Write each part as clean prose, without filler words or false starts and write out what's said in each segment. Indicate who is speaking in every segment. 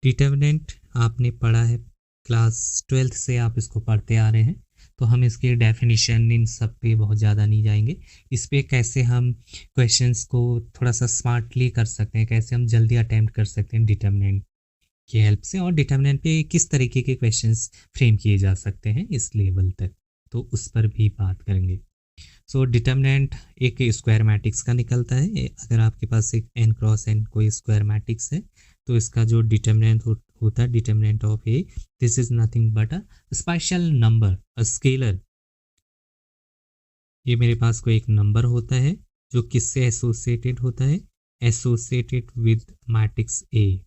Speaker 1: Determinant आपने पढ़ा है, क्लास 12th से आप इसको पढ़ते आ रहे हैं, तो हम इसकी डेफिनेशन इन सब पे बहुत ज़्यादा नहीं जाएंगे। इस पे कैसे हम क्वेश्चंस को थोड़ा सा स्मार्टली कर सकते हैं, कैसे हम जल्दी अटैम्प्ट कर सकते हैं डिटर्मिनेंट की हेल्प से, और डिटर्मिनेंट पे किस तरीके के क्वेश्चंस फ्रेम किए जा सकते हैं इस लेवल तक, तो उस पर भी बात करेंगे। सो डिटर्मिनेंट एक स्क्वायर मैट्रिक्स का निकलता है। अगर आपके पास एक n क्रॉस n कोई स्क्वायर मैट्रिक्स है तो इसका जो डिटर्मिनेंट होता है, determinant of A, this is nothing but a special number, a scalar. ये मेरे पास कोई एक नंबर होता है जो किससे एसोसिएटेड होता है, एसोसिएटेड विद मैट्रिक्स ए।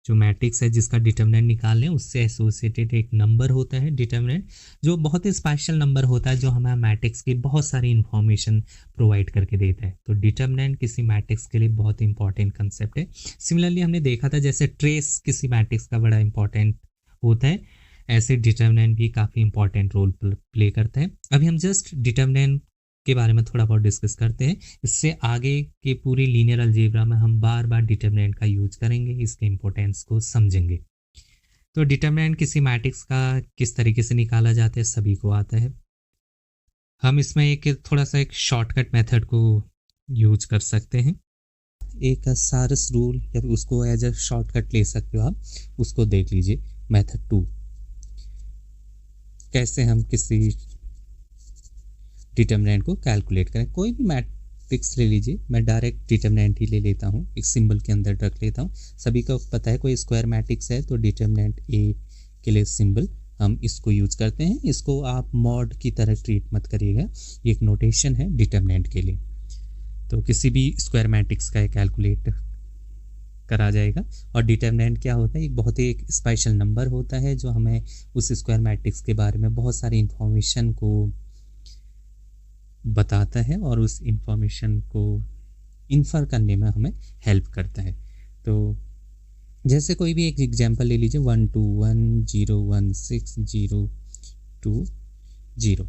Speaker 1: जो मैट्रिक्स है जिसका डिटर्मिनेंट निकाल लें उससे एसोसिएटेड एक नंबर होता है डिटर्मिनेंट, जो बहुत ही स्पेशल नंबर होता है, जो हमें मैट्रिक्स की बहुत सारी इंफॉर्मेशन प्रोवाइड करके देता है। तो डिटर्मिनेंट किसी मैट्रिक्स के लिए बहुत इंपॉर्टेंट कंसेप्ट है। सिमिलरली हमने देखा था जैसे ट्रेस किसी मैट्रिक्स का बड़ा इंपॉर्टेंट होता है, ऐसे डिटर्मिनेंट भी काफ़ी इंपॉर्टेंट रोल प्ले करता है। अभी हम जस्ट डिटर्मिनेंट के बारे में थोड़ा बहुत डिस्कस करते हैं। इससे आगे के पूरी लीनियर अलजेब्रा में हम बार बार डिटर्मिनेंट का यूज करेंगे, इसके इंपॉर्टेंस को समझेंगे। तो डिटर्मिनेंट किसी मैट्रिक्स का किस तरीके से निकाला जाता है सभी को आता है। हम इसमें एक थोड़ा सा एक शॉर्टकट मेथड को यूज कर सकते हैं, एक सारस रूल, या उसको एज अ शॉर्टकट ले सकते हो आप, उसको देख लीजिए। मेथड 2, कैसे हम किसी डिटर्मिनेंट को कैलकुलेट करें। कोई भी मैट्रिक्स ले लीजिए, मैं डायरेक्ट डिटर्मिनेंट ही ले लेता हूँ, एक सिंबल के अंदर रख लेता हूँ। सभी को पता है कोई स्क्वायर मैट्रिक्स है तो डिटर्मिनेंट ए के लिए सिंबल हम इसको यूज करते हैं। इसको आप मॉड की तरह ट्रीट मत करिएगा, ये एक नोटेशन है डिटर्मिनेंट के लिए। तो किसी भी स्क्वायर मैट्रिक्स का कैलकुलेट करा जाएगा। और डिटर्मिनेंट क्या होता है, एक बहुत ही एक स्पेशल नंबर होता है जो हमें उस स्क्वायर मैट्रिक्स के बारे में बहुत सारी इंफॉर्मेशन को बताता है और उस इंफॉर्मेशन को इन्फर करने में हमें हेल्प करता है। तो जैसे कोई भी एक एग्जांपल ले लीजिए, 121016020,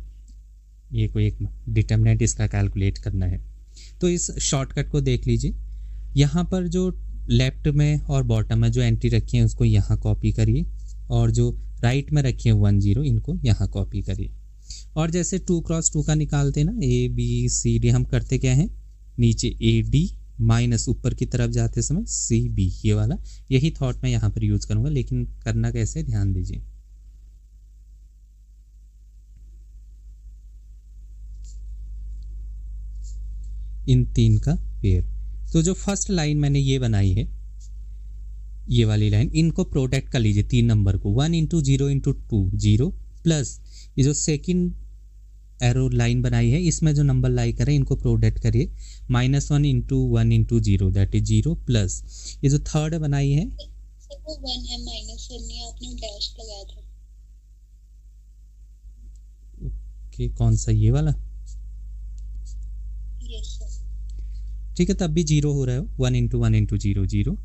Speaker 1: ये कोई एक डिटर्मिनेंट इसका कैलकुलेट करना है। तो इस शॉर्टकट को देख लीजिए, यहाँ पर जो लेफ्ट में और बॉटम में जो एंट्री रखी है उसको यहाँ कॉपी करिए, और जो राइट में रखी है 10 इनको यहाँ कॉपी करिए। और जैसे 2 क्रॉस 2 का निकालते हैं ना, ABCD, हम करते क्या है, नीचे AD माइनस ऊपर की तरफ जाते समय CB, ये वाला यही थॉट मैं यहाँ पर यूज करूँगा, लेकिन करना कैसे ध्यान दीजिए। इन 3 का पेयर। तो जो फर्स्ट लाइन मैंने ये बनाई है, ये वाली लाइन, इनको प्रोडक्ट कर लीजिए 3 नंबर को, 1 × 0 × 2 0, प्लस ये जो सेकंड एरो लाइन बनाई है इसमें जो नंबर लाई करें इनको प्रोडक्ट करिए, -1 × 1 × 0 दैट इज 0, प्लस ये जो थर्ड बनाई है
Speaker 2: वो 1 है, -1 नहीं, आपने डैश लगाया था।
Speaker 1: ओके, कौन सा, ये वाला?
Speaker 2: Yes sir.
Speaker 1: ठीक है, तब भी 0 हो रहा है, 1 × 1 × 0 0,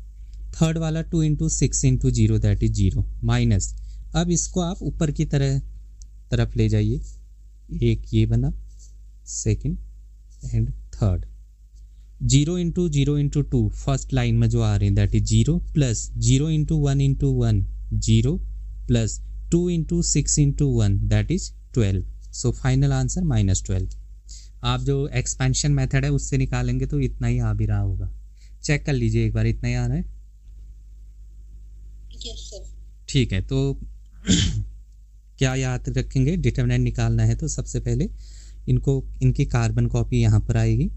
Speaker 1: थर्ड वाला 2 × 6 × 0 दैट इज 0, माइनस। अब इसको आप ऊपर की तरफ ले जाइए, एक ये बना second and third, 0 × 0 × 2 first line में जो आ रहे हैं that is 0, plus 0 × 1 × 1 0, plus 2 × 6 × 1 that is 12। So final answer -12। आप जो एक्सपेंशन मेथड है उससे निकालेंगे तो इतना ही आ भी रहा होगा, चेक कर लीजिए एक बार, इतना ही आ रहा है।
Speaker 2: Yes sir.
Speaker 1: ठीक है, तो क्या याद रखेंगे, डिटर्मिनेंट निकालना है तो सबसे पहले इनको, इनकी कार्बन कॉपी यहाँ पर आएगी,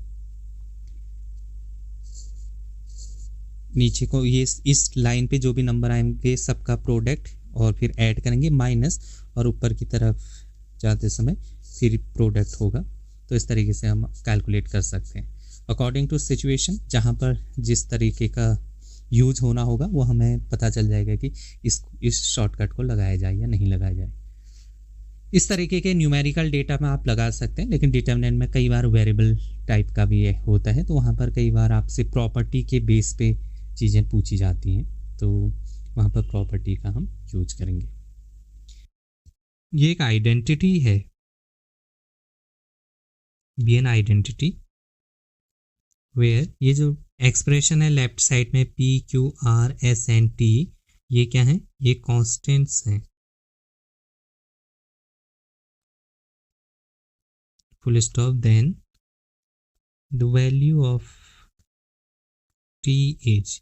Speaker 1: नीचे को ये इस लाइन पे जो भी नंबर आएंगे सबका प्रोडक्ट, और फिर ऐड करेंगे माइनस, और ऊपर की तरफ जाते समय फिर प्रोडक्ट होगा। तो इस तरीके से हम कैलकुलेट कर सकते हैं अकॉर्डिंग टू सिचुएशन, जहाँ पर जिस तरीके का यूज होना होगा वो हमें पता चल जाएगा कि इस शॉर्टकट को लगाया जाए या नहीं लगाया जाए। इस तरीके के न्यूमेरिकल डेटा में आप लगा सकते हैं, लेकिन डिटर्मिनेंट में कई बार वेरिएबल टाइप का भी होता है, तो वहाँ पर कई बार आपसे प्रॉपर्टी के बेस पे चीज़ें पूछी जाती हैं, तो वहाँ पर प्रॉपर्टी का हम यूज करेंगे। ये एक आइडेंटिटी है, बी एन आइडेंटिटी, वेयर ये जो एक्सप्रेशन है लेफ्ट साइड में PQRSNT, ये क्या है, ये कांस्टेंट्स हैं, full stop, then the value of T is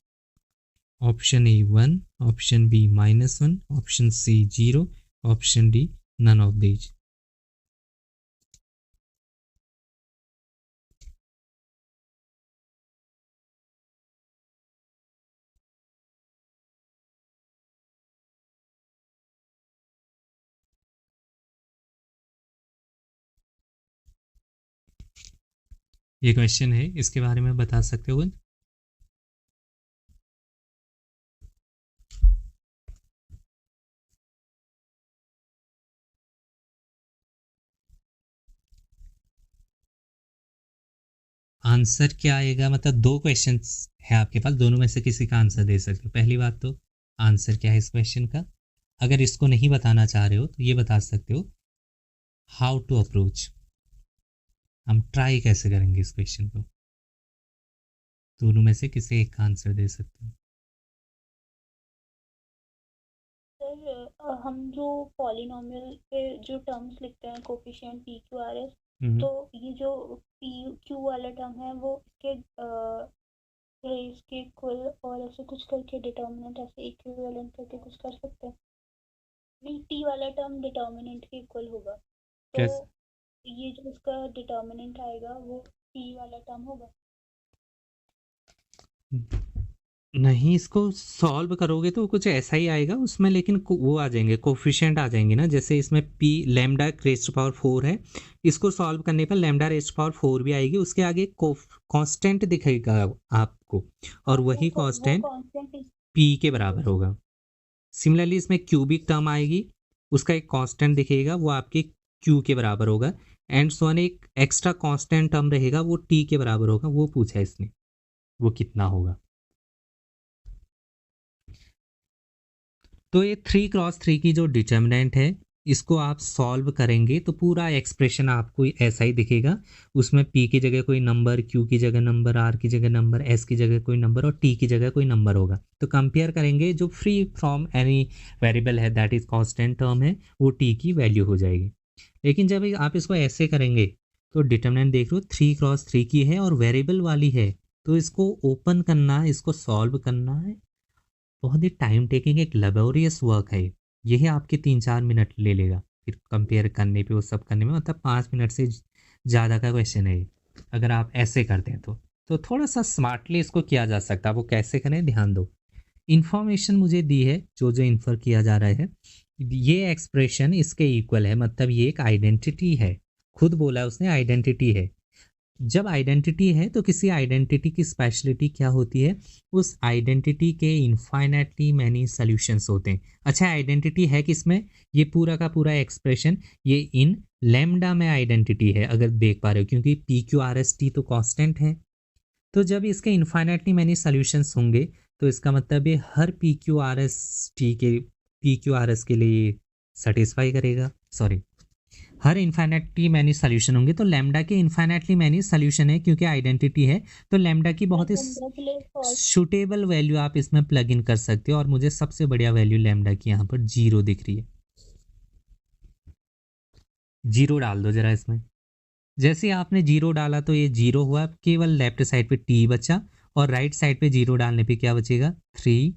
Speaker 1: option A 1, option B -1, option C 0, option D none of these. ये क्वेश्चन है, इसके बारे में बता सकते हो? आंसर क्या आएगा, मतलब दो क्वेश्चंस है आपके पास, दोनों में से किसी का आंसर दे सकते हो। पहली बात तो आंसर क्या है इस क्वेश्चन का, अगर इसको नहीं बताना चाह रहे हो तो ये बता सकते हो हाउ टू अप्रोच, हम ट्राई कैसे करेंगे इस क्वेश्चन को। दोनों में से किसी एक का आंसर दे सकते हो।
Speaker 2: सर हम जो पॉलिनोमियल के जो टर्म्स लिखते हैं coefficient P Q R S,
Speaker 1: hmm,
Speaker 2: तो ये जो पी क्यू वाला टर्म है वो इसके रेस के इक्वल और ऐसे कुछ करके डिटर्मिनेंट ऐसे इक्विवेलेंट करके कुछ कर सकते हैं। नहीं, टी वाला टर्म डिटर्मिनेंट के इक्वल होगा, तो
Speaker 1: कैसे?
Speaker 2: ये जो इसका डिटर्मिनेंट आएगा वो टी वाला टर्म होगा।
Speaker 1: नहीं, इसको सॉल्व करोगे तो कुछ ऐसा ही आएगा उसमें, लेकिन वो आ जाएंगे, कोफिशिएंट आ जाएंगे ना, जैसे इसमें पी लैम्डा रेस्ट पावर 4 है, इसको सॉल्व करने पर लैम्डा रेस्ट पावर 4 भी आएगी, उसके आगे कांस्टेंट दिखेगा आपको, और
Speaker 2: हाँ,
Speaker 1: वही
Speaker 2: वो
Speaker 1: कांस्टेंट
Speaker 2: कांस्टेंट
Speaker 1: पी के बराबर होगा। सिमिलरली इसमें क्यूबिक टर्म आएगी, उसका एक कांस्टेंट दिखेगा, वो आपके क्यू के बराबर होगा, एंड सो ऑन एक एक्स्ट्रा कांस्टेंट टर्म रहेगा, वो टी के बराबर होगा, वो पूछा है इसने, वो कितना होगा। तो ये 3x3 की जो डिटर्मिनेंट है, इसको आप सॉल्व करेंगे तो पूरा एक्सप्रेशन आपको ऐसा ही दिखेगा, उसमें p की जगह कोई नंबर, q की जगह नंबर, r की जगह नंबर, s की जगह कोई नंबर और t की जगह कोई नंबर होगा। तो कंपेयर करेंगे, जो फ्री फ्रॉम एनी वेरिएबल है दैट इज कांस्टेंट टर्म है, वो t की वैल्यू हो जाएगी। लेकिन जब आप इसको ऐसे करेंगे तो डिटर्मिनेंट देख लो 3x3 की है और वेरिएबल वाली है, तो इसको ओपन करना, इसको सॉल्व करना है, बहुत ही टाइम टेकिंग एक लेबोरियस वर्क है। यही आपके 3-4 मिनट ले लेगा, फिर कंपेयर करने पे वो सब करने में, मतलब 5 मिनट से ज़्यादा का क्वेश्चन है ये, अगर आप ऐसे करते हैं तो थोड़ा सा स्मार्टली इसको किया जा सकता है। वो कैसे करें, ध्यान दो। इन्फॉर्मेशन मुझे दी है, जो जो इन्फर किया जा रहा है, ये एक्सप्रेशन इसके इक्वल है, मतलब ये एक आइडेंटिटी है, खुद बोला उसने आइडेंटिटी है। जब आइडेंटिटी है तो किसी आइडेंटिटी की स्पेशलिटी क्या होती है, उस आइडेंटिटी के इनफाइनाइटली मैनी सॉल्यूशंस होते हैं। अच्छा, आइडेंटिटी है किसमें, ये पूरा का पूरा एक्सप्रेशन ये इन लैम्डा में आइडेंटिटी है, अगर देख पा रहे हो, क्योंकि P Q R S T तो कांस्टेंट है। तो जब इसके इनफाइनाइटली मैनी सॉल्यूशंस होंगे तो इसका मतलब ये हर P Q R S T के, पी क्यू आर एस के लिए सेटिस्फाई करेगा, सॉरी, हर इन्फाइनाइटली मैनी सोल्यूशन होंगे, तो लैम्डा के इन्फाइनाइटली मैनी सोल्यूशन है, क्योंकि आइडेंटिटी है, तो लैम्डा की बहुत ही सुटेबल वैल्यू आप इसमें प्लग इन कर सकते हो, और मुझे सबसे बढ़िया वैल्यू लैम्डा की यहाँ पर 0 दिख रही है। 0 डाल दो जरा इसमें, जैसे ही आपने 0 डाला तो ये 0 हुआ, केवल लेफ्ट साइड पे t बचा, और राइट साइड पे 0 डालने पे क्या बचेगा, 3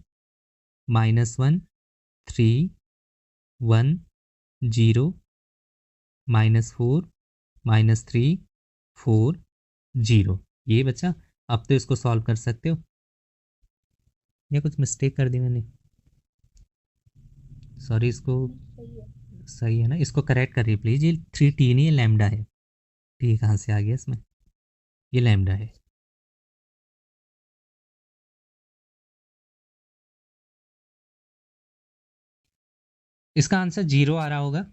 Speaker 1: -1 3 1 0 -4 -3 4 0, ये बचा। अब तो इसको सॉल्व कर सकते हो, या कुछ मिस्टेक कर दी मैंने, सॉरी, इसको सही है ना, इसको करेक्ट करिए प्लीज, ये 3t नहीं, ये लैम्डा है। t कहाँ से आ गया इसमें, ये लैम्डा है। इसका आंसर 0 आ रहा होगा।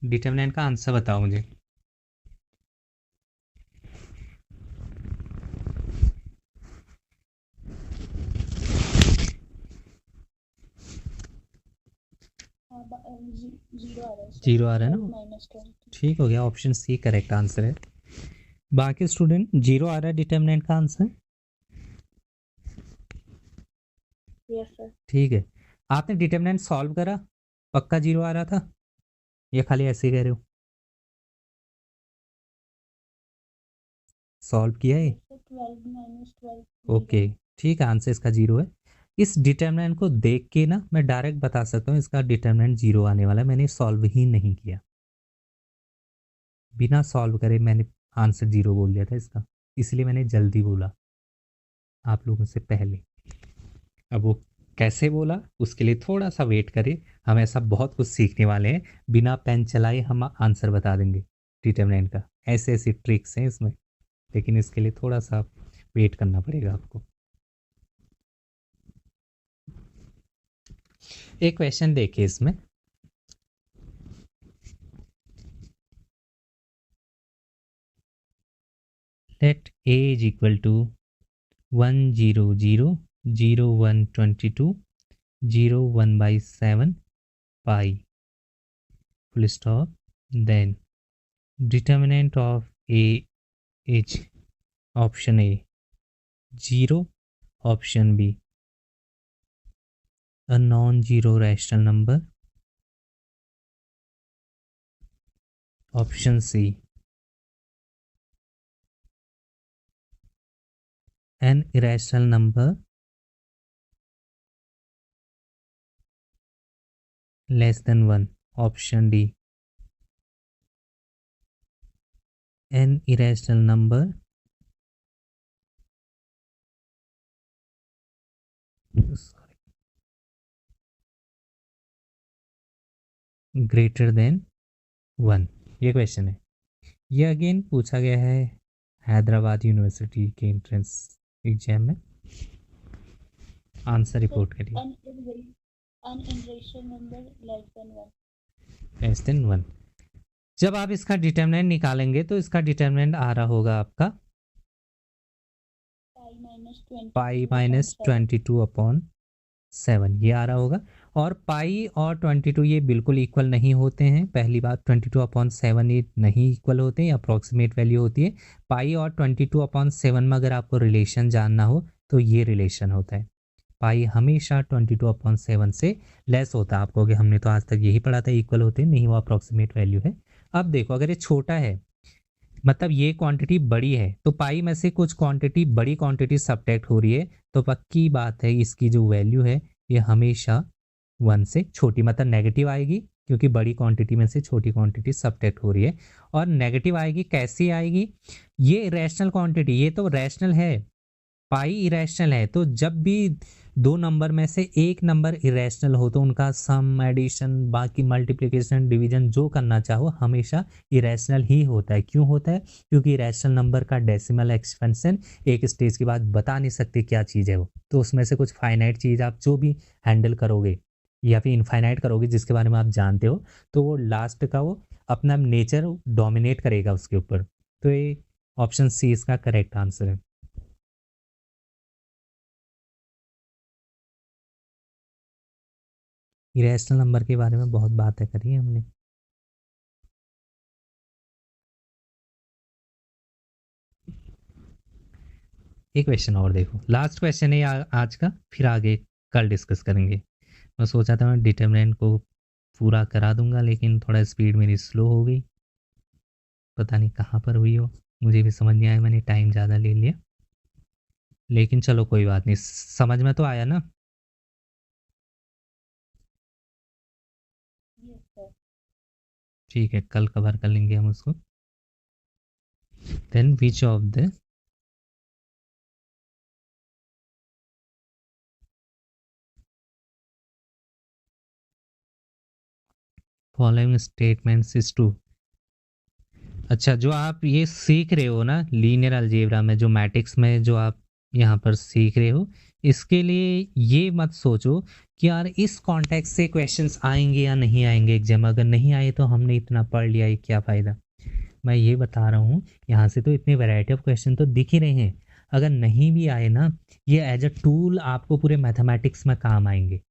Speaker 1: डिटर्मिनेंट का आंसर बताओ मुझे।
Speaker 2: जीरो आ रहा है सर,
Speaker 1: 0 आ रहा है
Speaker 2: और
Speaker 1: ना,
Speaker 2: -12।
Speaker 1: ठीक हो गया, ऑप्शन सी करेक्ट आंसर है। बाकी स्टूडेंट 0 आ रहा है डिटर्मिनेंट का आंसर?
Speaker 2: Yes sir.
Speaker 1: ठीक है, आपने डिटर्मिनेंट सॉल्व करा, पक्का 0 आ रहा था या खाली ऐसे ही कह रहे हो? सॉल्व किया है?
Speaker 2: 12 माइनस 12।
Speaker 1: ओके, ठीक है, आंसर इसका 0 है। इस डिटर्मिनेंट को देख के ना मैं डायरेक्ट बता सकता हूँ इसका डिटर्मिनेंट 0 आने वाला है, मैंने सॉल्व ही नहीं किया, बिना सॉल्व करे मैंने आंसर 0 बोल दिया था इसका, इसलिए मैंने जल्दी बोला आप लोगों से पहले। अब वो कैसे बोला उसके लिए थोड़ा सा वेट करें, हम ऐसा बहुत कुछ सीखने वाले हैं, बिना पेन चलाए हम आंसर बता देंगे डिटर्मिनेंट का, ऐसे ऐसी ट्रिक्स हैं इसमें, लेकिन इसके लिए थोड़ा सा वेट करना पड़ेगा आपको। एक क्वेश्चन देखिए इसमें, late a is equal to 1 0 0 0 1 22 0 1 by 7 pi full stop, then determinant of a is option A 0, option B a non-zero rational number, option C an irrational number less than 1, option D an irrational number greater than 1। ये question है, ये again पूछा गया है Hyderabad university के entrance exam में। Answer report करिए।
Speaker 2: an irrational number less than 1।
Speaker 1: Less than 1। जब आप इसका डिटर्मिनेंट निकालेंगे तो इसका डिटर्मिनेंट आ रहा होगा आपका पाई माइनस 22/7, ये आ रहा होगा। और पाई और 22 ये बिल्कुल इक्वल नहीं होते हैं, पहली बात 22/7 ये नहीं इक्वल होते हैं, अप्रॉक्सीमेट वैल्यू होती है। पाई और 22/7 में अगर आपको रिलेशन जानना हो तो ये रिलेशन होता है, पाई हमेशा 22/7 से लेस होता है। आपको कि हमने तो आज तक यही पढ़ा था इक्वल होते हैं, नहीं वो अप्रॉक्सीमेट वैल्यू है। अब देखो अगर ये छोटा है मतलब ये क्वांटिटी बड़ी है तो पाई में से कुछ क्वांटिटी बड़ी क्वांटिटी सब्ट्रैक्ट हो रही है, तो पक्की बात है इसकी जो वैल्यू है ये हमेशा 1 से छोटी मतलब नेगेटिव आएगी, क्योंकि बड़ी क्वांटिटी में से छोटी क्वांटिटी सब्ट्रैक्ट हो रही है। और नेगेटिव आएगी, कैसी आएगी? ये रैशनल क्वांटिटी, ये तो रैशनल है, पाई इरेशनल है, तो जब भी दो नंबर में से एक नंबर इरेशनल हो तो उनका सम, एडिशन, बाकी मल्टीप्लिकेशन, डिवीजन जो करना चाहो हमेशा इरेशनल ही होता है। क्यों होता है? क्योंकि इरेशनल नंबर का डेसिमल एक्सपेंशन एक स्टेज के बाद बता नहीं सकते क्या चीज़ है वो, तो उसमें से कुछ फाइनाइट चीज़ आप जो भी हैंडल करोगे या फिर इनफाइनाइट करोगे जिसके बारे में आप जानते हो, तो वो लास्ट का वो अपना नेचर डोमिनेट करेगा उसके ऊपर। तो ये ऑप्शन सी इसका करेक्ट आंसर है। इरेशनल नंबर के बारे में बहुत बातें करी हमने। एक क्वेश्चन और देखो, लास्ट क्वेश्चन है आज का, फिर आगे कल डिस्कस करेंगे। मैं सोचा था मैं डिटर्मिनेंट को पूरा करा दूंगा, लेकिन थोड़ा स्पीड मेरी स्लो हो गई, पता नहीं कहाँ पर हुई हो, मुझे भी समझ नहीं आया, मैंने टाइम ज़्यादा ले लिया, लेकिन चलो कोई बात नहीं, समझ में तो आया ना? ठीक है, कल कवर कर लेंगे हम उसको। Then which of the following statements is true. अच्छा, जो आप ये सीख रहे हो ना लीनियर अलजेब्रा में, जो मैट्रिक्स में जो आप यहाँ पर सीख रहे हो, इसके लिए ये मत सोचो कि यार इस कॉन्टेक्स्ट से क्वेश्चंस आएंगे या नहीं आएंगे एग्जाम, अगर नहीं आए तो हमने इतना पढ़ लिया, ये क्या फ़ायदा। मैं ये बता रहा हूँ, यहाँ से तो इतने वैरायटी ऑफ क्वेश्चन तो दिख ही रहे हैं, अगर नहीं भी आए ना, ये एज अ टूल आपको पूरे मैथमेटिक्स में काम आएंगे।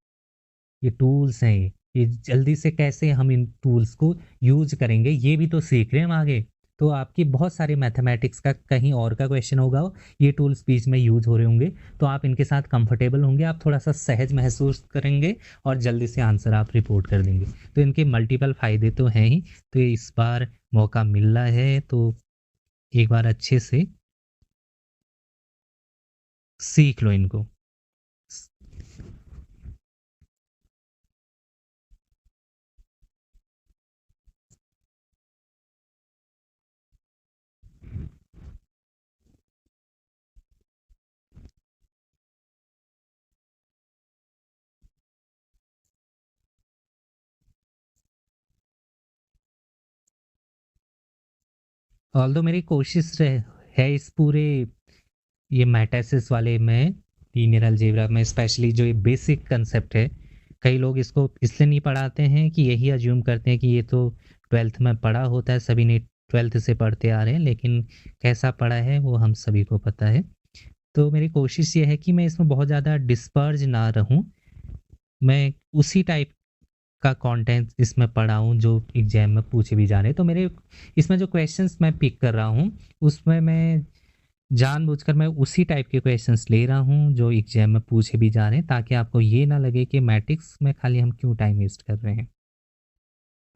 Speaker 1: ये टूल्स हैं, ये जल्दी से कैसे हम इन टूल्स को यूज करेंगे ये भी तो सीख रहे हैं हम आगे। तो आपकी बहुत सारे मैथमेटिक्स का कहीं और का क्वेश्चन होगा, ये टूल्स बीच में यूज हो रहे होंगे, तो आप इनके साथ कंफर्टेबल होंगे, आप थोड़ा सा सहज महसूस करेंगे और जल्दी से आंसर आप रिपोर्ट कर देंगे। तो इनके मल्टीपल फ़ायदे तो हैं ही, तो इस बार मौका मिल रहा है तो एक बार अच्छे से सीख लो इनको। ऑल्दो मेरी कोशिश है इस पूरे ये मैट्रिसेस वाले में, लीनियर अलजेब्रा में स्पेशली जो ये बेसिक कंसेप्ट है, कई लोग इसको इसलिए नहीं पढ़ाते हैं कि यही अज्यूम करते हैं कि ये तो 12th में पढ़ा होता है, सभी ने 12th से पढ़ते आ रहे हैं, लेकिन कैसा पढ़ा है वो हम सभी को पता है। तो मेरी कोशिश ये है कि मैं इसमें बहुत ज़्यादा डिस्पर्ज ना रहूं, मैं उसी टाइप का कंटेंट इसमें पढ़ाऊँ जो एग्जाम में पूछे भी जा रहे हैं। तो मेरे इसमें जो क्वेश्चंस मैं पिक कर रहा हूँ उसमें मैं जानबूझकर मैं उसी टाइप के क्वेश्चंस ले रहा हूँ जो एग्जाम में पूछे भी जा रहे हैं, ताकि आपको ये ना लगे कि मैट्रिक्स में खाली हम क्यों टाइम वेस्ट कर रहे हैं।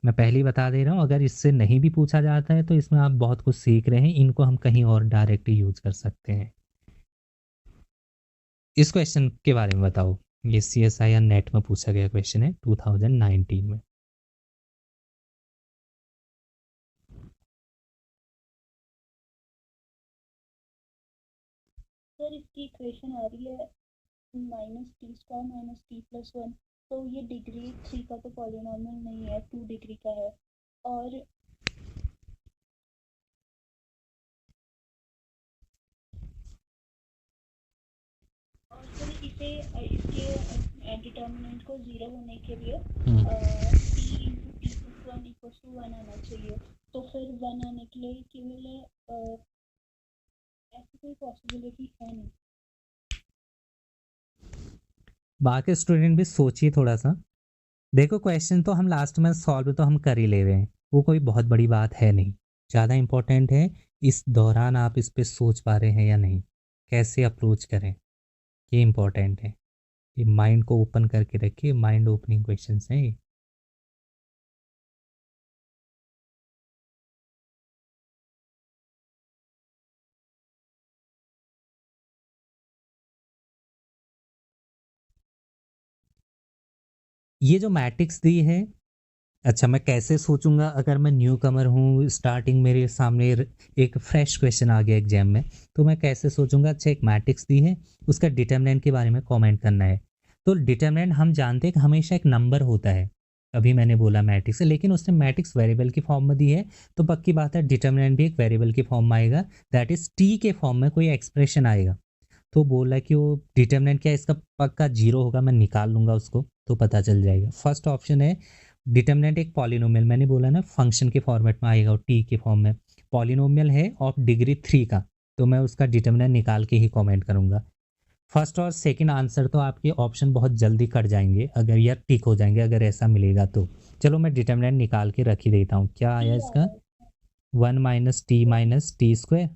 Speaker 1: मैं पहले ही बता दे रहा हूँ, अगर इससे नहीं भी पूछा जाता है तो इसमें आप बहुत कुछ सीख रहे हैं, इनको हम कहीं और डायरेक्टली यूज कर सकते हैं। इस क्वेश्चन के बारे में बताओ, ये CSIR नेट में पूछा गया क्वेश्चन है 2019 में।
Speaker 2: सर इसकी इक्वेशन आ रही है -t² - t+1, तो ये डिग्री 3 का तो पॉलिनॉमियल नहीं है, 2 डिग्री का है। और सर इसे इसके डिटर्मिनेंट को 0 होने के लिए t × t+1 = 1 आना चाहिए। तो फिर 1 आने के लिए केवल ऐसी कोई पॉसिबिलिटी है नहीं।
Speaker 1: बाकी स्टूडेंट भी सोचिए थोड़ा सा, देखो क्वेश्चन तो हम लास्ट में सॉल्व तो हम कर ही ले रहे हैं, वो कोई बहुत बड़ी बात है नहीं, ज़्यादा इम्पोर्टेंट है इस दौरान आप इस पे सोच पा रहे हैं या नहीं, कैसे अप्रोच करें, ये इम्पोर्टेंट है। ये माइंड को ओपन करके रखिए, माइंड ओपनिंग क्वेश्चंस हैं ये। ये जो मैट्रिक्स दी है, अच्छा मैं कैसे सोचूंगा अगर मैं न्यू कमर हूँ, स्टार्टिंग मेरे सामने एक फ्रेश क्वेश्चन आ गया एग्जाम में, तो मैं कैसे सोचूंगा। अच्छा एक मैट्रिक्स दी है, उसका डिटर्मिनेंट के बारे में कमेंट करना है, तो डिटर्मिनेंट हम जानते हैं कि हमेशा एक नंबर होता है, अभी मैंने बोला मैट्रिक्स है, लेकिन उसने मैट्रिक्स वेरिएबल की फॉर्म में दी है, तो पक्की बात है डिटर्मिनेंट भी एक वेरिएबल की फॉर्म में आएगा, दैट इज टी के फॉर्म में कोई एक्सप्रेशन आएगा। तो बोला कि वो डिटर्मिनेंट क्या इसका पक्का 0 होगा, मैं निकाल लूँगा उसको तो पता चल जाएगा। फर्स्ट ऑप्शन है डिटर्मिनेंट एक पॉलिनोमियल, मैंने बोला ना फंक्शन के फॉर्मेट में आएगा, टी के फॉर्म में पॉलिनोमियल है ऑफ डिग्री 3 का, तो मैं उसका डिटर्मिनेंट निकाल के ही कमेंट करूँगा। फर्स्ट और सेकंड आंसर तो आपके ऑप्शन बहुत जल्दी कट जाएंगे अगर या टिक हो जाएंगे अगर ऐसा मिलेगा तो। चलो मैं डिटर्मिनेंट निकाल के रख ही देता हूँ, क्या आया इसका 1 - t - t²,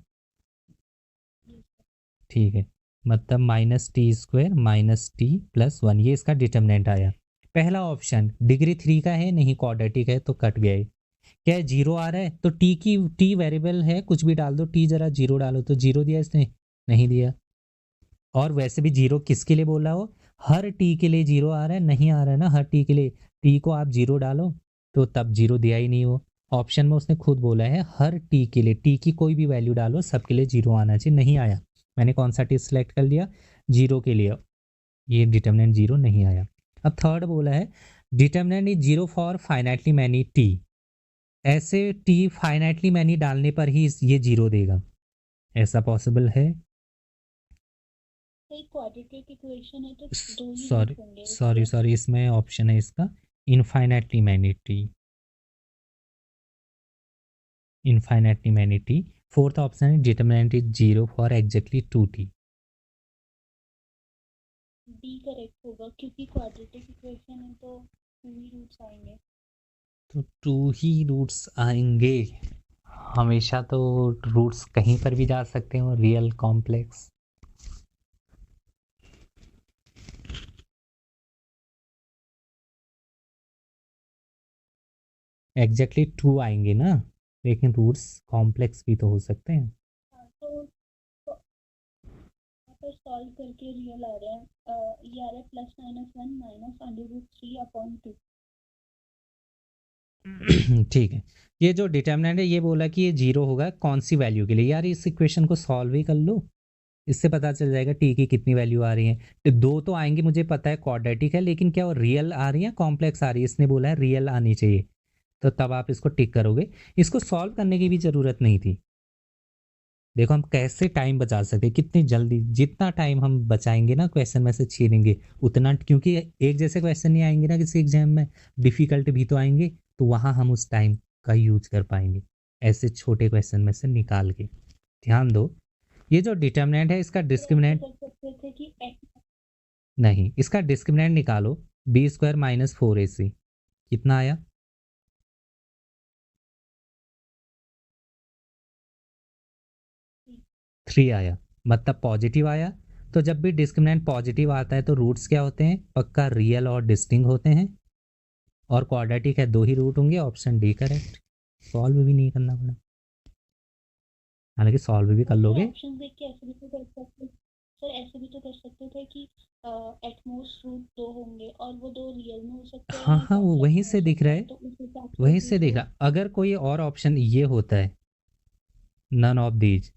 Speaker 1: ठीक है, मतलब -t² - t+1, ये इसका डिटर्मिनेंट आया। पहला ऑप्शन डिग्री 3 का है, नहीं क्वाड्रेटिक है तो कट गया है। क्या है 0 आ रहा है, तो टी वेरिएबल है, कुछ भी डाल दो, टी जरा 0 डालो, तो 0 दिया इसने, नहीं दिया। और वैसे भी 0 किसके लिए बोला हो, हर टी के लिए 0 आ रहा है, नहीं आ रहा है ना हर टी के लिए, टी को आप 0 डालो तो तब 0 दिया ही नहीं हो। ऑप्शन में उसने खुद बोला है हर टी के लिए, टी की कोई भी वैल्यू डालो सबके लिए 0 आना चाहिए, नहीं आया। मैंने कौन सा टी सिलेक्ट कर लिया, 0 के लिए, ये डिटर्मिनेंट 0 नहीं आया। अब थर्ड बोला है determinant is 0 for finitely many T, ऐसे टी फाइनाइटली मैनी डालने पर ही ये 0 देगा, ऐसा पॉसिबल है।
Speaker 2: एक क्वाड्रेटिक इक्वेशन है तो दो ही
Speaker 1: सॉरी
Speaker 2: होंगे
Speaker 1: सॉरी सॉरी, इसमें ऑप्शन है इसका infinitely many T, infinitely many T. Fourth option है determinant is 0 for exactly 2t।
Speaker 2: D correct होगा क्योंकि क्वाड्रेटिक इक्वेशन है तो 2 ही रूट्स आएंगे।
Speaker 1: तो 2 ही रूट्स आएंगे, हमेशा तो रूट्स कहीं पर भी जा सकते हो, रियल कॉम्प्लेक्स। एग्जैक्टली टू आएंगे ना, लेकिन रूट्स कॉम्प्लेक्स भी तो हो सकते हैं।
Speaker 2: हाँ, तो यहाँ पर सॉल्व करके रियल आ रहे हैं, ये आ रहा है +-1 माइनस √3/2।
Speaker 1: ठीक है, ये जो डिटर्मिनेंट है ये बोला कि ये जीरो होगा कौन सी वैल्यू के लिए। यार इस इक्वेशन को सॉल्व ही कर लो, इससे पता चल जाएगा टी की कितनी वैल्यू आ रही है। तो दो तो आएंगे मुझे पता है, क्वाड्रेटिक है, लेकिन क्या वो रियल आ रही है कॉम्प्लेक्स आ रही है? इसने बोला है रियल आनी चाहिए, तो तब आप इसको टिक करोगे। इसको सॉल्व करने की भी ज़रूरत नहीं थी। देखो हम कैसे टाइम बचा सकते हैं, कितनी जल्दी, जितना टाइम हम बचाएंगे ना क्वेश्चन में से छीनेंगे उतना, क्योंकि एक जैसे क्वेश्चन नहीं आएंगे ना किसी एग्जाम में, डिफिकल्ट भी तो आएंगे, तो वहाँ हम उस टाइम का यूज कर पाएंगे ऐसे छोटे क्वेश्चन में से निकाल के। ध्यान दो, ये जो डिटर्मिनेंट है इसका डिस्क्रिमिनेंट
Speaker 2: कर सकते थे कि
Speaker 1: नहीं, इसका डिस्क्रिमिनेंट निकालो, b² - 4ac कितना आया? 3 आया, मतलब पॉजिटिव आया। तो जब भी डिस्क्रिमिनेंट पॉजिटिव आता है तो रूट्स क्या होते हैं? पक्का रियल और डिस्टिंग होते हैं, और क्वाड्रेटिक है 2 ही रूट होंगे। Option D correct. सॉल्व भी नहीं करना पड़ा, हालांकि सॉल्व भी कर लोगे।
Speaker 2: ऑप्शन देख के ऐसे भी तो कर सकते सर, ऐसे भी तो कर सकते थे कि एट मोस्ट रूट 2 होंगे और वो 2 रियल में हो सकते हैं
Speaker 1: हाँ
Speaker 2: या
Speaker 1: हाँ, वो
Speaker 2: कॉम्प्लेक्स
Speaker 1: वहीं
Speaker 2: में हो
Speaker 1: से दिख
Speaker 2: सकते
Speaker 1: रहा
Speaker 2: हैं,
Speaker 1: है,
Speaker 2: तो उस हिसाब से
Speaker 1: वहीं से
Speaker 2: भी
Speaker 1: देखा। अगर कोई और ऑप्शन ये होता है, नन ऑफ दीज,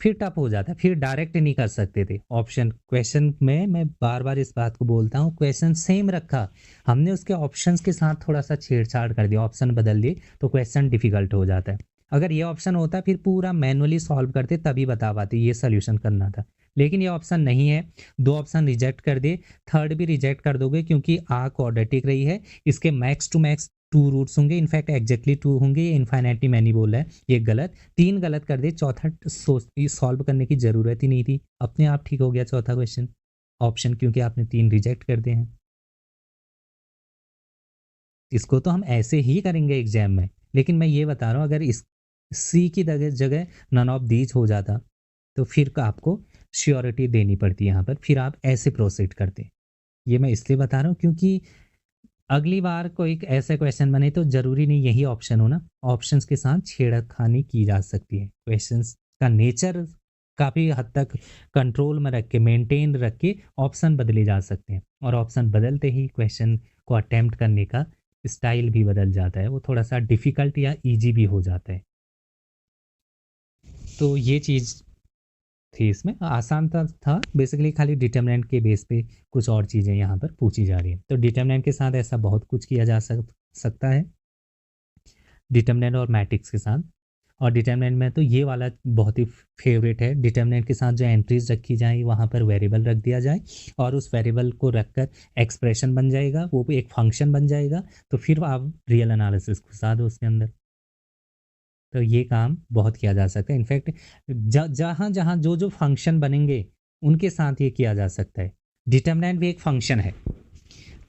Speaker 1: फिर टफ हो जाता है, फिर डायरेक्ट नहीं कर सकते थे ऑप्शन। क्वेश्चन में मैं बार बार इस बात को बोलता हूँ, क्वेश्चन सेम रखा, हमने उसके ऑप्शंस के साथ थोड़ा सा छेड़छाड़ कर दिया, ऑप्शन बदल दिए, तो क्वेश्चन डिफिकल्ट हो जाता है। अगर ये ऑप्शन होता फिर पूरा मैनुअली सॉल्व करते तभी बता पाते ये सोल्यूशन करना था, लेकिन ये ऑप्शन नहीं है। 2 ऑप्शन रिजेक्ट कर दिए, थर्ड भी रिजेक्ट कर दोगे क्योंकि आ क्वाड्रेटिक रही है, इसके मैक्स टू मैक्स 2 रूट्स होंगे, इनफैक्ट एग्जैक्टली 2 होंगे, ये इन्फाइनाइटली मैनी बोल रहा है, ये गलत। 3 गलत कर दे, चौथा सॉल्व करने की जरूरत ही नहीं थी, अपने आप ठीक हो गया चौथा क्वेश्चन ऑप्शन, क्योंकि आपने 3 रिजेक्ट कर दिए हैं। इसको तो हम ऐसे ही करेंगे एग्जाम में, लेकिन मैं ये बता रहा हूँ अगर इस सी की जगह नन ऑफ दीज हो जाता तो फिर आपको श्योरिटी देनी पड़ती यहाँ पर, फिर आप ऐसे प्रोसीड करते। ये मैं इसलिए बता रहा हूँ क्योंकि अगली बार कोई ऐसा क्वेश्चन बने तो जरूरी नहीं यही ऑप्शन हो ना, ऑप्शंस के साथ छेड़खानी की जा सकती है। क्वेश्चंस का नेचर काफ़ी हद तक कंट्रोल में रख के, मेंटेन रख के ऑप्शन बदले जा सकते हैं, और ऑप्शन बदलते ही क्वेश्चन को अटेम्प्ट करने का स्टाइल भी बदल जाता है, वो थोड़ा सा डिफ़िकल्ट या ईजी भी हो जाता है। तो ये चीज़ थी, इसमें आसान था बेसिकली, खाली डिटर्मिनेंट के बेस पे कुछ और चीज़ें यहाँ पर पूछी जा रही है। तो डिटर्मिनेंट के साथ ऐसा बहुत कुछ किया जा सकता है, डिटर्मिनेंट और मैट्रिक्स के साथ। और डिटर्मिनेंट में तो ये वाला बहुत ही फेवरेट है, डिटर्मिनेंट के साथ जो एंट्रीज रखी जाए वहाँ पर वेरिएबल रख दिया जाए, और उस वेरिएबल को रखकर एक्सप्रेशन बन जाएगा, वो भी एक फंक्शन बन जाएगा, तो फिर आप रियल एनालिसिस घुसा दो उसके अंदर। तो ये काम बहुत किया जा सकता है, इनफैक्ट जहाँ जहाँ जो जो फंक्शन बनेंगे उनके साथ ये किया जा सकता है। डिटर्मिनेंट भी एक फंक्शन है,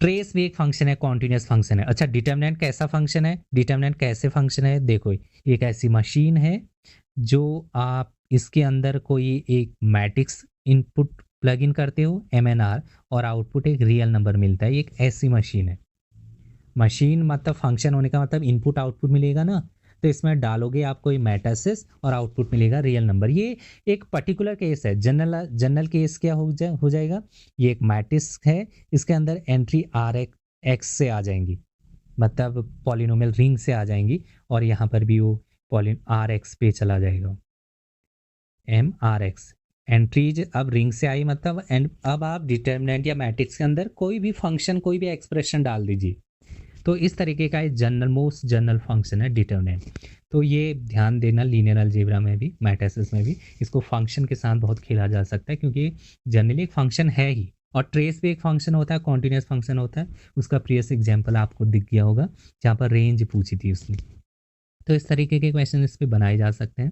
Speaker 1: ट्रेस भी एक फंक्शन है, कॉन्टिन्यूस फंक्शन है। अच्छा, डिटर्मिनेंट कैसा फंक्शन है? डिटर्मिनेंट कैसे फंक्शन है देखो, एक ऐसी मशीन है जो आप इसके अंदर कोई एक मैट्रिक्स इनपुट प्लग इन करते हो MNR, और आउटपुट एक रियल नंबर मिलता है, एक ऐसी मशीन है। मशीन मतलब फंक्शन होने का मतलब इनपुट आउटपुट मिलेगा ना, तो इसमें डालोगे आप कोई मैट्रिसेस और आउटपुट मिलेगा रियल नंबर। ये एक पर्टिकुलर केस है, जनरल केस क्या हो जाएगा, ये एक मैट्रिक्स है, इसके अंदर एंट्री RX से आ जाएंगी, मतलब पॉलिनोमियल रिंग से आ जाएंगी, और यहाँ पर भी वो RX पे चला जाएगा, MRX एंट्रीज अब रिंग से आई, मतलब एंड अब आप डिटर्मिनेंट या मैट्रिक्स के अंदर कोई भी फंक्शन, कोई भी एक्सप्रेशन डाल दीजिए। तो इस तरीके का एक मोस्ट जनरल फंक्शन है डिटर्मिनेंट। तो ये ध्यान देना, लीनियर अलजेब्रा में भी, मैट्रिसेस में भी इसको फंक्शन के साथ बहुत खेला जा सकता है, क्योंकि जनरली एक फंक्शन है ही, और ट्रेस भी एक फंक्शन होता है, कॉन्टिन्यूस फंक्शन होता है। उसका प्रीवियस एग्जाम्पल आपको दिख गया होगा जहाँ पर रेंज पूछी थी उसने। तो इस तरीके के क्वेश्चन इस पर बनाए जा सकते हैं।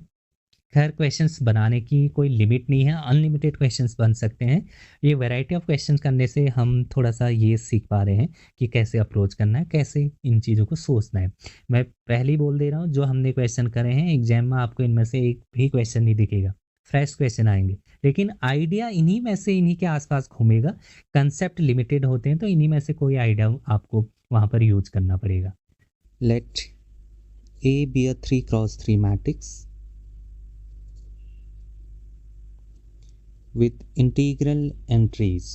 Speaker 1: खैर क्वेश्चंस बनाने की कोई लिमिट नहीं है, अनलिमिटेड क्वेश्चंस बन सकते हैं। ये वैरायटी ऑफ क्वेश्चंस करने से हम थोड़ा सा ये सीख पा रहे हैं कि कैसे अप्रोच करना है, कैसे इन चीज़ों को सोचना है। मैं पहले ही बोल दे रहा हूँ, जो हमने क्वेश्चन करे हैं एग्जाम में आपको इनमें से एक भी क्वेश्चन नहीं दिखेगा, फ्रेश क्वेश्चन आएंगे, लेकिन आइडिया इन्हीं में से, इन्हीं के आसपास घूमेगा। कंसेप्ट लिमिटेड होते हैं तो इन्हीं में से कोई आइडिया आपको वहाँ पर यूज करना पड़ेगा। Let A be a 3x3 matrix with integral entries.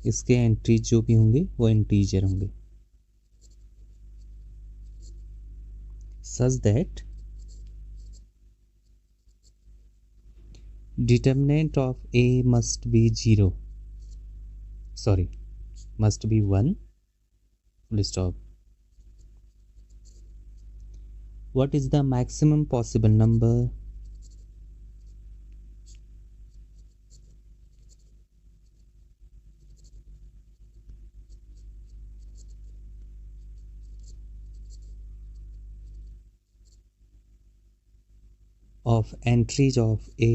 Speaker 1: इसके एंट्रीज जो भी होंगे वो इंटीजर होंगे, such that determinant of A must be 0, sorry, must be 1, full stop. What is the maximum possible number of entries of A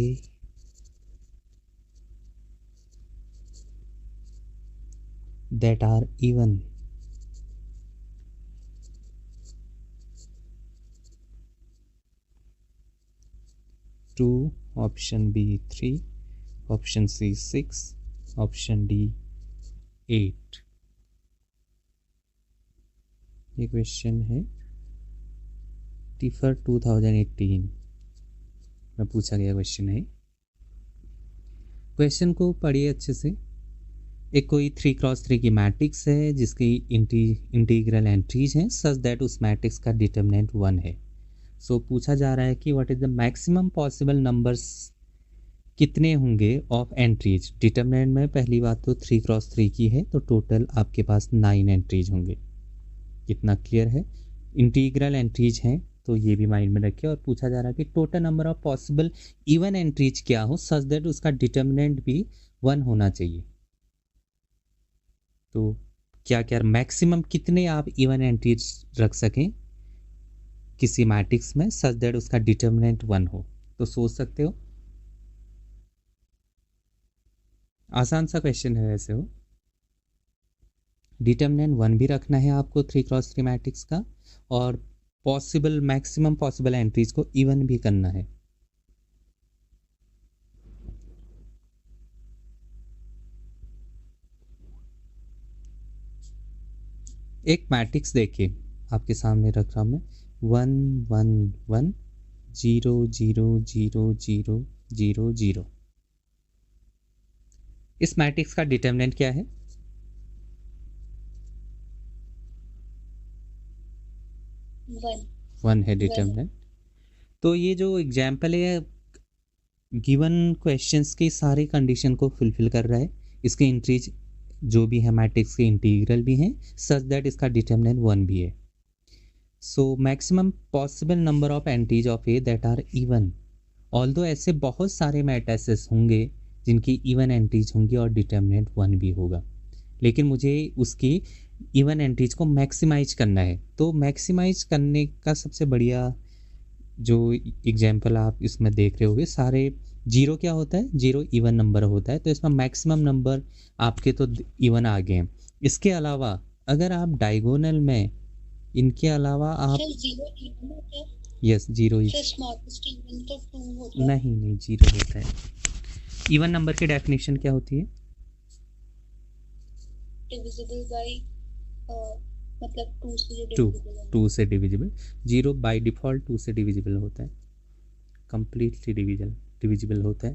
Speaker 1: that are even? Two, option B 3, option C 6, option D 8. ये question है tipper 2018 में पूछा गया question है। Question को पढ़िए अच्छे से। एक कोई 3x3 की मैट्रिक्स है जिसकी इंटीग्रल एंट्रीज हैं सच दैट उस मैट्रिक्स का डिटर्मिनेंट 1 है। सो पूछा जा रहा है कि what is the maximum possible numbers, कितने होंगे ऑफ एंट्रीज। डिटर्मिनेंट में पहली बात तो 3x3 की है तो टोटल आपके पास 9 एंट्रीज होंगे। कितना क्लियर है? इंटीग्रल एंट्रीज हैं तो ये भी माइंड में रखिए। और पूछा जा रहा है कि total number of possible even entries क्या हो सच दैट उसका डिटर्मिनेंट भी 1 होना चाहिए। तो क्या क्या मैक्सिमम कितने आप इवन एंट्रीज रख सकें किसी मैट्रिक्स में सच दैट उसका डिटर्मिनेंट 1 हो, तो सोच सकते हो। आसान सा क्वेश्चन है वैसे हो। डिटर्मिनेंट 1 भी रखना है आपको 3x3 मैट्रिक्स का और पॉसिबल मैक्सिमम पॉसिबल एंट्रीज को इवन भी करना है। एक मैट्रिक्स देखिए आपके सामने रख रहा हूं मैं 1 1 1 0 0 0 0 0 0। इस मैट्रिक्स का डिटर्मिनेंट क्या है? 1 है डिटर्मिनेंट। तो ये जो एग्जाम्पल है गिवन क्वेश्चंस की सारी कंडीशन को फुलफिल कर रहा है। इसके एंट्रीज जो भी है मैट्रिक्स के इंटीग्रल भी हैं सच दैट इसका डिटर्मिनेंट 1 भी है। So maximum possible number of entries of A that are even. Although ऐसे बहुत सारे मैट्रिसेस होंगे जिनकी इवन एंट्रीज होंगी और डिटर्मिनेंट 1 भी होगा, लेकिन मुझे उसकी इवन एंट्रीज को मैक्सिमाइज करना है। तो मैक्सिमाइज करने का सबसे बढ़िया जो एग्जाम्पल आप इसमें देख रहे होगे, सारे जीरो क्या होता है? जीरो इवन नंबर होता है। तो इसमें मैक्सिमम नंबर आपके तो इवन आ गए हैं। इसके अलावा अगर आप डायगोनल में इनके अलावा आप यस जीरो नहीं जीरो होता है। इवन नंबर की डेफिनेशन क्या होती है?
Speaker 2: डिविजिबल बाय मतलब
Speaker 1: 2 से डिविजिबल। जीरो बाय डिफॉल्ट 2 से डिविजिबल होता है, कंप्लीटली डिविजिबल होता है।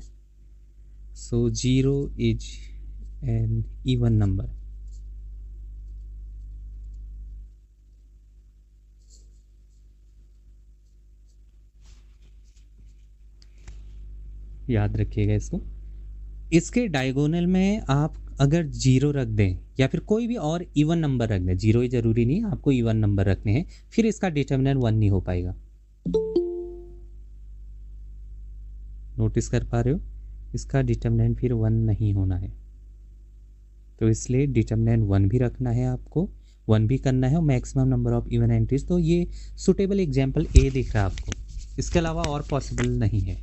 Speaker 1: So zero is an even number. याद रखिएगा इसको। इसके डायगोनल में आप अगर जीरो रख दें या फिर कोई भी और इवन नंबर रख दें, जीरो ही जरूरी नहीं, आपको इवन नंबर रखने हैं, फिर इसका डिटर्मिनेंट 1 नहीं हो पाएगा। नोटिस कर पा रहे हो? इसका डिटर्मिनेंट फिर 1 नहीं होना है। तो इसलिए डिटर्मिनेंट 1 भी रखना है आपको, 1 भी करना है और maximum number of even entries. तो ये सुटेबल एग्जाम्पल ए दिख रहा है आपको। इसके अलावा और पॉसिबल नहीं है।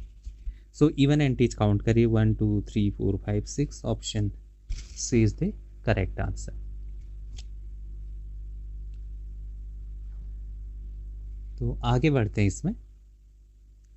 Speaker 1: सो इवन एंटीज काउंट करिए 1 2 3 4 5 6, option C is the correct answer. तो आगे बढ़ते हैं इसमें।